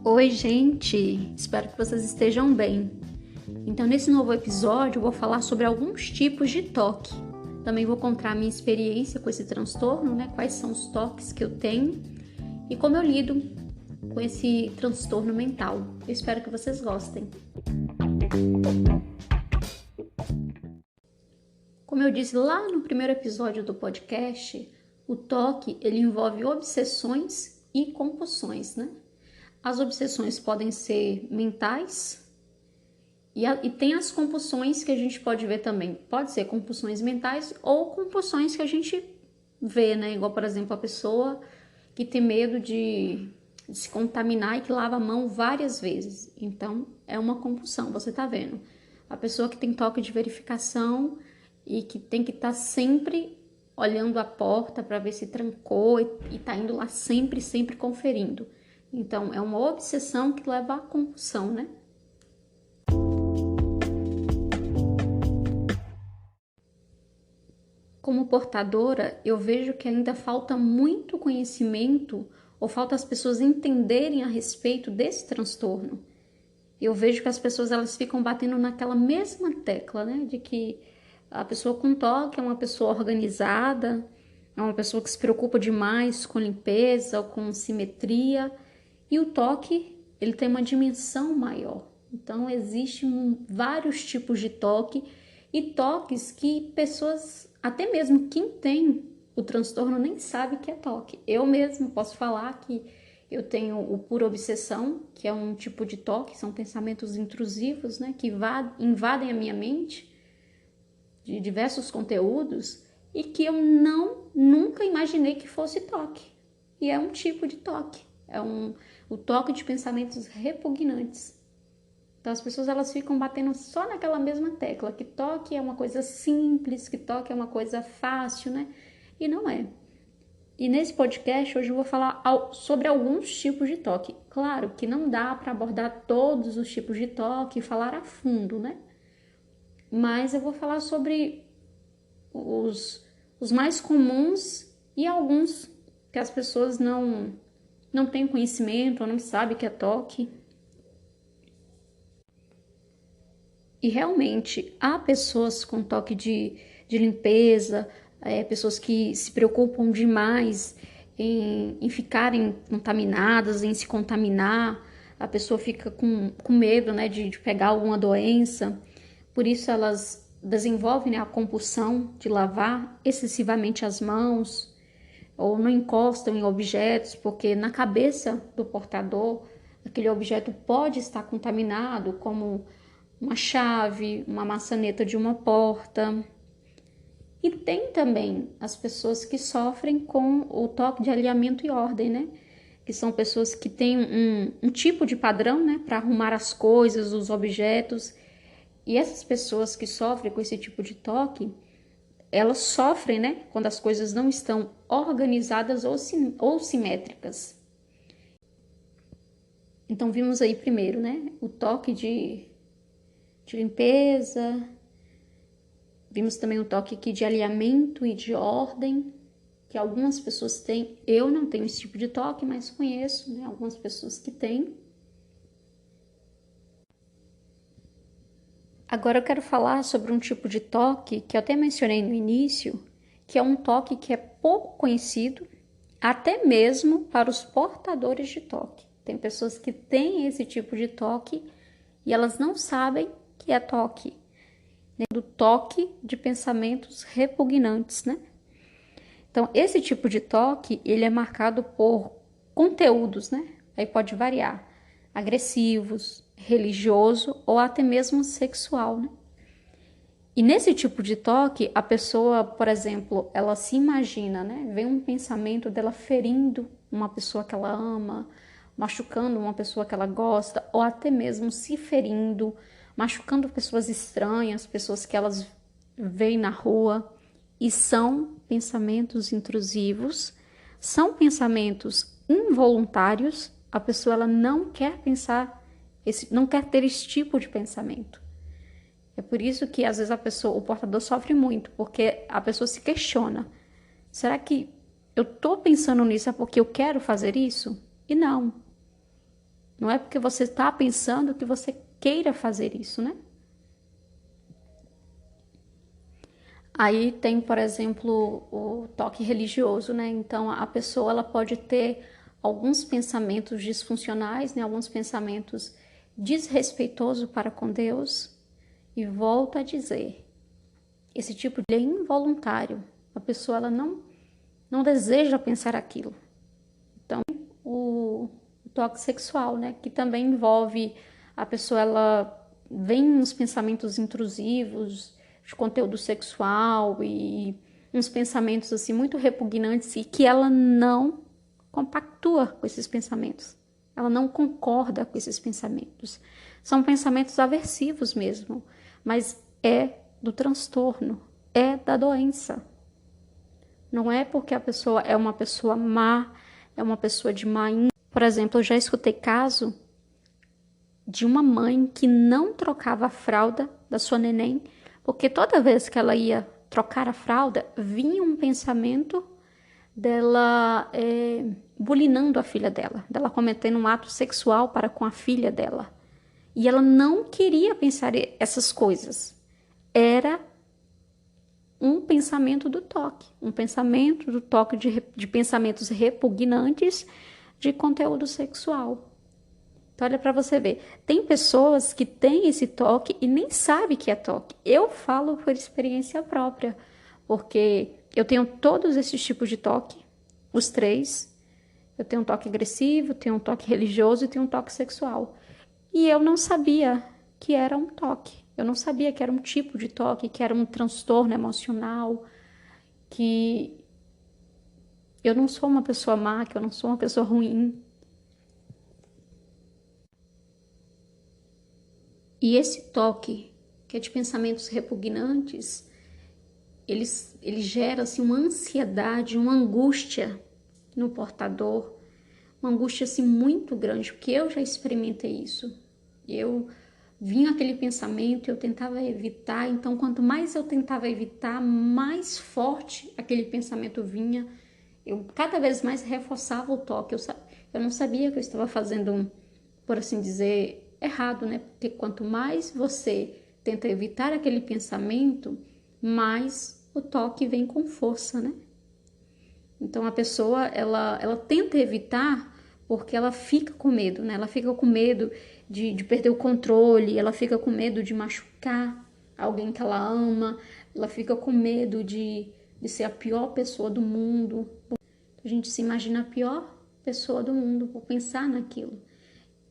Oi, gente! Espero que vocês estejam bem. Então, nesse novo episódio, eu vou falar sobre alguns tipos de toque. Também vou contar a minha experiência com esse transtorno, quais são os toques que eu tenho e como eu lido com esse transtorno mental. Eu espero que vocês gostem. Como eu disse lá no primeiro episódio do podcast, o toque ele envolve obsessões e compulsões, As obsessões podem ser mentais e tem as compulsões que a gente pode ver também. Pode ser compulsões mentais ou compulsões que a gente vê, Igual, por exemplo, a pessoa que tem medo de se contaminar e que lava a mão várias vezes. Então, é uma compulsão, você tá vendo. A pessoa que tem toque de verificação e que tem que estar sempre olhando a porta para ver se trancou e tá indo lá sempre conferindo. Então, é uma obsessão que leva à compulsão, Como portadora, eu vejo que ainda falta muito conhecimento ou falta as pessoas entenderem a respeito desse transtorno. Eu vejo que as pessoas elas ficam batendo naquela mesma tecla, de que a pessoa com toque é uma pessoa organizada, é uma pessoa que se preocupa demais com limpeza ou com simetria. E o toque, ele tem uma dimensão maior. Então, existem vários tipos de toque e toques que pessoas, até mesmo quem tem o transtorno, nem sabe que é toque. Eu mesmo posso falar que eu tenho o pura obsessão, que é um tipo de toque, são pensamentos intrusivos, que invadem a minha mente de diversos conteúdos e que eu nunca imaginei que fosse toque. E é um tipo de toque. O toque de pensamentos repugnantes. Então as pessoas elas ficam batendo só naquela mesma tecla, que toque é uma coisa simples, que toque é uma coisa fácil, E não é. E nesse podcast hoje eu vou falar sobre alguns tipos de toque. Claro que não dá para abordar todos os tipos de toque e falar a fundo, Mas eu vou falar sobre os mais comuns e alguns que as pessoas não têm conhecimento ou não sabem que é toque. E realmente há pessoas com toque de limpeza, pessoas que se preocupam demais em ficarem contaminadas, em se contaminar. A pessoa fica com medo de pegar alguma doença. Por isso elas desenvolvem a compulsão de lavar excessivamente as mãos ou não encostam em objetos, porque na cabeça do portador aquele objeto pode estar contaminado, como uma chave, uma maçaneta de uma porta. E tem também as pessoas que sofrem com o toque de alinhamento e ordem, Que são pessoas que têm um tipo de padrão, para arrumar as coisas, os objetos. E essas pessoas que sofrem com esse tipo de toque, elas sofrem, quando as coisas não estão organizadas ou simétricas. Então, vimos aí primeiro, o toque de limpeza. Vimos também o toque aqui de alinhamento e de ordem, que algumas pessoas têm. Eu não tenho esse tipo de toque, mas conheço, algumas pessoas que têm. Agora eu quero falar sobre um tipo de toque que eu até mencionei no início, que é um toque que é pouco conhecido, até mesmo para os portadores de toque. Tem pessoas que têm esse tipo de toque e elas não sabem que é toque. Do toque de pensamentos repugnantes, Então, esse tipo de toque, ele é marcado por conteúdos, Aí pode variar, agressivos, religioso ou até mesmo sexual, E nesse tipo de toque, a pessoa, por exemplo, ela se imagina, Vem um pensamento dela ferindo uma pessoa que ela ama, machucando uma pessoa que ela gosta, ou até mesmo se ferindo, machucando pessoas estranhas, pessoas que elas veem na rua. E são pensamentos intrusivos, são pensamentos involuntários. A pessoa ela não quer pensar, não quer ter esse tipo de pensamento. É por isso que às vezes o portador sofre muito, porque a pessoa se questiona: será que eu estou pensando nisso é porque eu quero fazer isso? E não Não é porque você está pensando que você queira fazer isso, né? Aí tem, por exemplo, o toque religioso, né? Então a pessoa ela pode ter alguns pensamentos disfuncionais, né? Alguns pensamentos desrespeitosos para com Deus. E volto a dizer, esse tipo de é involuntário. A pessoa ela não deseja pensar aquilo. Então, o toque sexual, né? Que também envolve a pessoa, ela vem uns pensamentos intrusivos de conteúdo sexual e uns pensamentos assim muito repugnantes e que ela não compactua com esses pensamentos. Ela não concorda com esses pensamentos. São pensamentos aversivos mesmo, mas é do transtorno, é da doença. Não é porque a pessoa é uma pessoa má, é uma pessoa de má índole. Por exemplo, eu já escutei caso de uma mãe que não trocava a fralda da sua neném, porque toda vez que ela ia trocar a fralda, vinha um pensamento dela bulinando a filha dela cometendo um ato sexual para com a filha dela. E ela não queria pensar essas coisas. Era um pensamento do toque, um pensamento do toque de pensamentos repugnantes de conteúdo sexual. Então, olha para você ver, tem pessoas que têm esse toque e nem sabem que é toque. Eu falo por experiência própria, porque eu tenho todos esses tipos de toque, os três. Eu tenho um toque agressivo, tenho um toque religioso e tenho um toque sexual. E eu não sabia que era um toque. Eu não sabia que era um tipo de toque, que era um transtorno emocional, que eu não sou uma pessoa má, que eu não sou uma pessoa ruim. E esse toque, que é de pensamentos repugnantes, ele gera assim, uma ansiedade, uma angústia no portador, uma angústia assim, muito grande, porque eu já experimentei isso. Eu vinha aquele pensamento, eu tentava evitar, então quanto mais eu tentava evitar, mais forte aquele pensamento vinha. Eu cada vez mais reforçava o toque. Eu não sabia que eu estava fazendo, por assim dizer, errado, né? Porque quanto mais você tenta evitar aquele pensamento, mais o toque vem com força, né? Então a pessoa, ela tenta evitar porque ela fica com medo, né? Ela fica com medo de perder o controle, ela fica com medo de machucar alguém que ela ama, ela fica com medo de ser a pior pessoa do mundo. A gente se imagina a pior pessoa do mundo por pensar naquilo.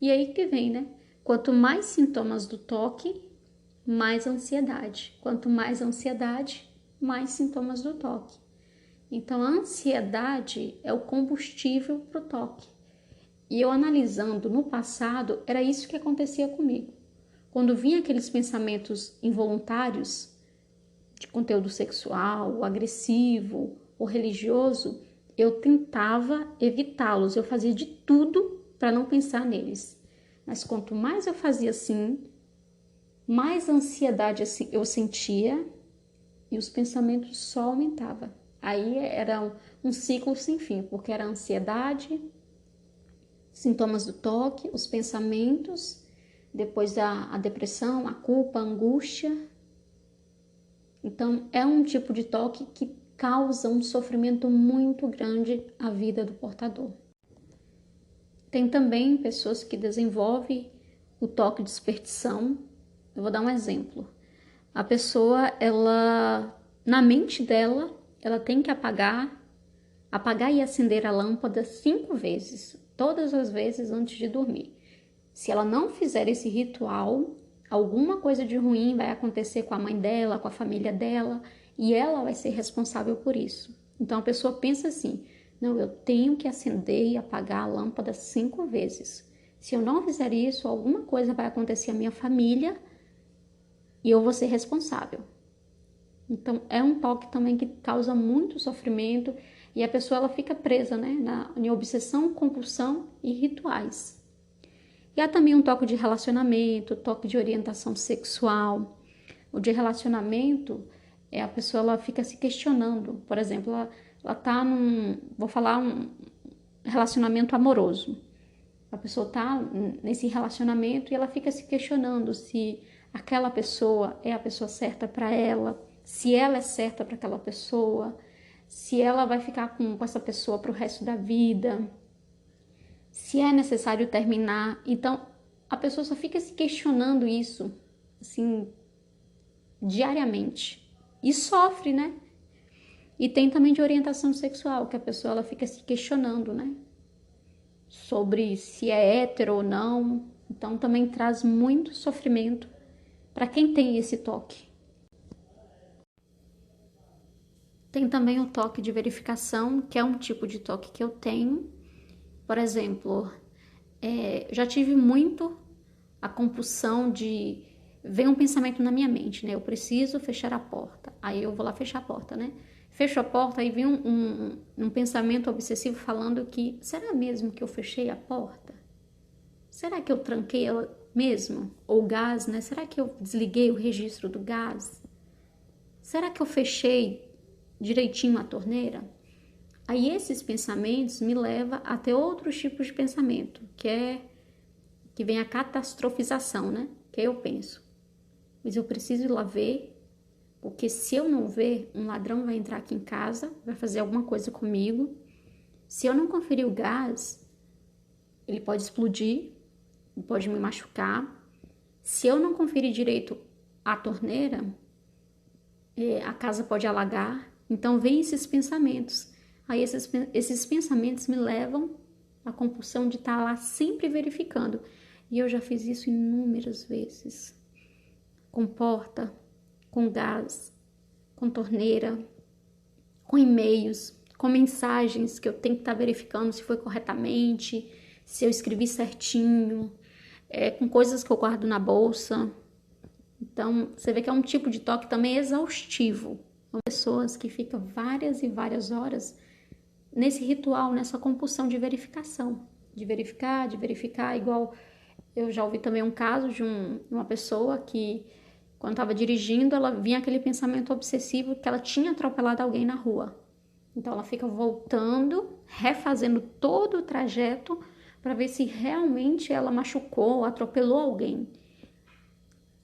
E aí que vem, né? Quanto mais sintomas do toque, mais ansiedade. Quanto mais ansiedade, mais sintomas do toque. Então, a ansiedade é o combustível para o toque. E eu analisando no passado, era isso que acontecia comigo. Quando vinha aqueles pensamentos involuntários de conteúdo sexual, agressivo ou religioso, eu tentava evitá-los, eu fazia de tudo para não pensar neles. Mas quanto mais eu fazia assim, mais ansiedade assim, eu sentia e os pensamentos só aumentavam. Aí era um ciclo sem fim, porque era a ansiedade, sintomas do toque, os pensamentos, depois a depressão, a culpa, a angústia. Então, é um tipo de toque que causa um sofrimento muito grande à vida do portador. Tem também pessoas que desenvolvem o toque de superstição. Eu vou dar um exemplo. A pessoa, ela, na mente dela, ela tem que apagar e acender a lâmpada 5 vezes, todas as vezes antes de dormir. Se ela não fizer esse ritual, alguma coisa de ruim vai acontecer com a mãe dela, com a família dela, e ela vai ser responsável por isso. Então a pessoa pensa assim: não, eu tenho que acender e apagar a lâmpada 5 vezes. Se eu não fizer isso, alguma coisa vai acontecer à minha família e eu vou ser responsável. Então é um toque também que causa muito sofrimento e a pessoa ela fica presa, né, em obsessão, compulsão e rituais. E há também um toque de relacionamento, toque de orientação sexual. O de relacionamento é a pessoa ela fica se questionando. Por exemplo, ela tá num, vou falar um relacionamento amoroso. A pessoa tá nesse relacionamento e ela fica se questionando se aquela pessoa é a pessoa certa para ela, se ela é certa para aquela pessoa, se ela vai ficar com essa pessoa para o resto da vida, se é necessário terminar. Então, a pessoa só fica se questionando isso, assim, diariamente. E sofre, né? E tem também de orientação sexual, que a pessoa ela fica se questionando, né? Sobre se é hétero ou não. Então, também traz muito sofrimento para quem tem esse toque. Tem também o toque de verificação, que é um tipo de toque que eu tenho. Por exemplo, já tive muito a compulsão de ver um pensamento na minha mente, né? Eu preciso fechar a porta. Aí eu vou lá fechar a porta, né? Fecho a porta e vem um pensamento obsessivo falando que será mesmo que eu fechei a porta? Será que eu tranquei ela mesmo? Ou o gás, né? Será que eu desliguei o registro do gás? Será que eu fechei direitinho a torneira? Aí esses pensamentos me levam a ter outros tipos de pensamento, que vem a catastrofização, né? Que eu penso, mas eu preciso ir lá ver, porque se eu não ver, um ladrão vai entrar aqui em casa, vai fazer alguma coisa comigo. Se eu não conferir o gás, ele pode explodir, pode me machucar. Se eu não conferir direito a torneira, a casa pode alagar. Então vem esses pensamentos. Aí esses pensamentos me levam à compulsão de estar lá sempre verificando. E eu já fiz isso inúmeras vezes. Com porta, com gás, com torneira, com e-mails, com mensagens que eu tenho que estar verificando se foi corretamente, se eu escrevi certinho, com coisas que eu guardo na bolsa. Então, você vê que é um tipo de toque também exaustivo. São pessoas que ficam várias e várias horas nesse ritual, nessa compulsão de verificação. De verificar, igual eu já ouvi também um caso de uma pessoa que, quando estava dirigindo, ela vinha aquele pensamento obsessivo que ela tinha atropelado alguém na rua. Então, ela fica voltando, refazendo todo o trajeto para ver se realmente ela machucou, atropelou alguém.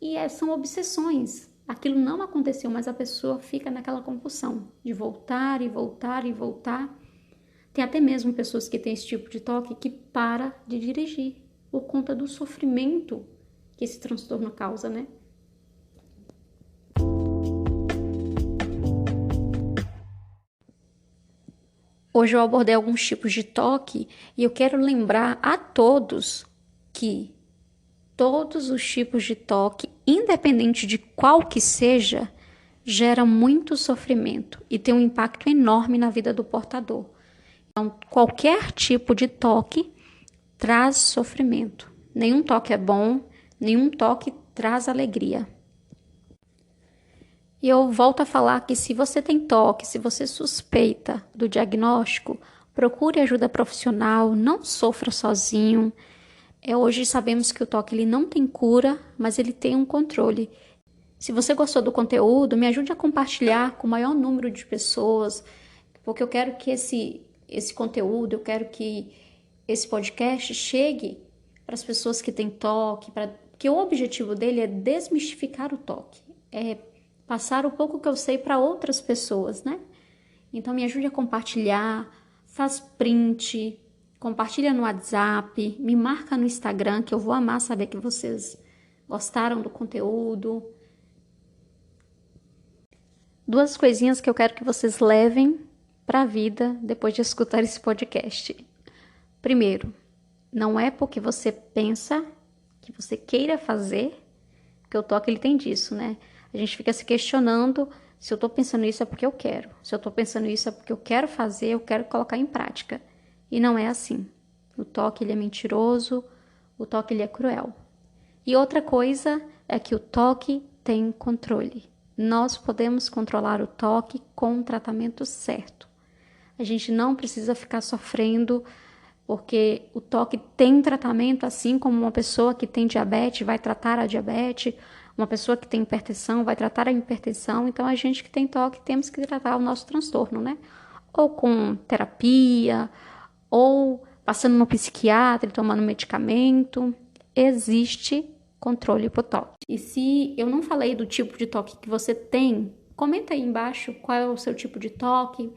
E são obsessões. Aquilo não aconteceu, mas a pessoa fica naquela compulsão de voltar e voltar e voltar. Tem até mesmo pessoas que têm esse tipo de toque que para de dirigir por conta do sofrimento que esse transtorno causa, né? Hoje eu abordei alguns tipos de toque e eu quero lembrar a todos que todos os tipos de toque, independente de qual que seja, gera muito sofrimento e tem um impacto enorme na vida do portador. Então, qualquer tipo de toque traz sofrimento. Nenhum toque é bom, nenhum toque traz alegria. E eu volto a falar que se você tem toque, se você suspeita do diagnóstico, procure ajuda profissional, não sofra sozinho. Hoje sabemos que o toque ele não tem cura, mas ele tem um controle. Se você gostou do conteúdo, me ajude a compartilhar com o maior número de pessoas, porque eu quero que esse conteúdo, eu quero que esse podcast chegue para as pessoas que têm toque, porque o objetivo dele é desmistificar o toque, é passar o pouco que eu sei para outras pessoas, né? Então me ajude a compartilhar, faz print, compartilha no WhatsApp, me marca no Instagram, que eu vou amar saber que vocês gostaram do conteúdo. Duas coisinhas que eu quero que vocês levem para a vida depois de escutar esse podcast. Primeiro, não é porque você pensa que você queira fazer, porque o toque ele tem disso, né? A gente fica se questionando se eu tô pensando isso é porque eu quero. Se eu tô pensando isso é porque eu quero fazer, eu quero colocar em prática. E não é assim. O toque ele é mentiroso, o toque ele é cruel. E outra coisa é que o toque tem controle. Nós podemos controlar o toque com o tratamento certo. A gente não precisa ficar sofrendo, porque o toque tem tratamento, assim como uma pessoa que tem diabetes vai tratar a diabetes, uma pessoa que tem hipertensão vai tratar a hipertensão. Então, a gente que tem toque temos que tratar o nosso transtorno, né? Ou com terapia, ou passando no psiquiatra, tomando medicamento. Existe controle pro toque. E se eu não falei do tipo de toque que você tem, comenta aí embaixo qual é o seu tipo de toque,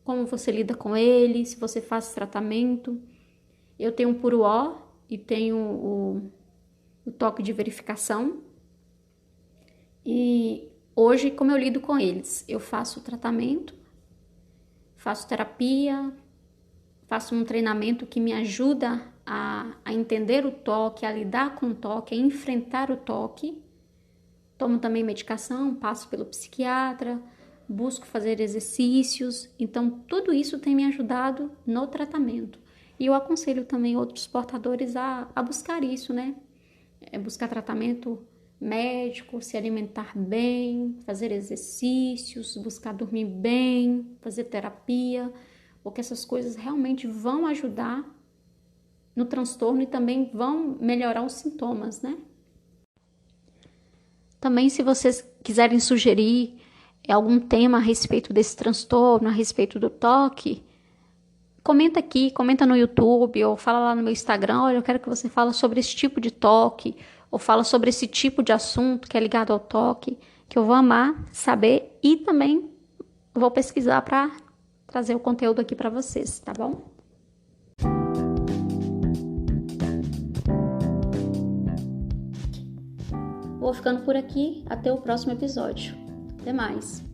como você lida com ele, se você faz tratamento. Eu tenho um puro O e tenho o toque de verificação. E hoje, como eu lido com eles? Eu faço tratamento, faço terapia, faço um treinamento que me ajuda a entender o toque, a lidar com o toque, a enfrentar o toque. Tomo também medicação, passo pelo psiquiatra, busco fazer exercícios. Então, tudo isso tem me ajudado no tratamento. E eu aconselho também outros portadores a buscar isso, né? Buscar tratamento médico, se alimentar bem, fazer exercícios, buscar dormir bem, fazer terapia, porque essas coisas realmente vão ajudar no transtorno e também vão melhorar os sintomas, né? Também, se vocês quiserem sugerir algum tema a respeito desse transtorno, a respeito do toque, comenta aqui, comenta no YouTube ou fala lá no meu Instagram, olha, eu quero que você fale sobre esse tipo de toque ou fala sobre esse tipo de assunto que é ligado ao toque, que eu vou amar saber e também vou pesquisar para trazer o conteúdo aqui para vocês, tá bom? Vou ficando por aqui, até o próximo episódio. Até mais!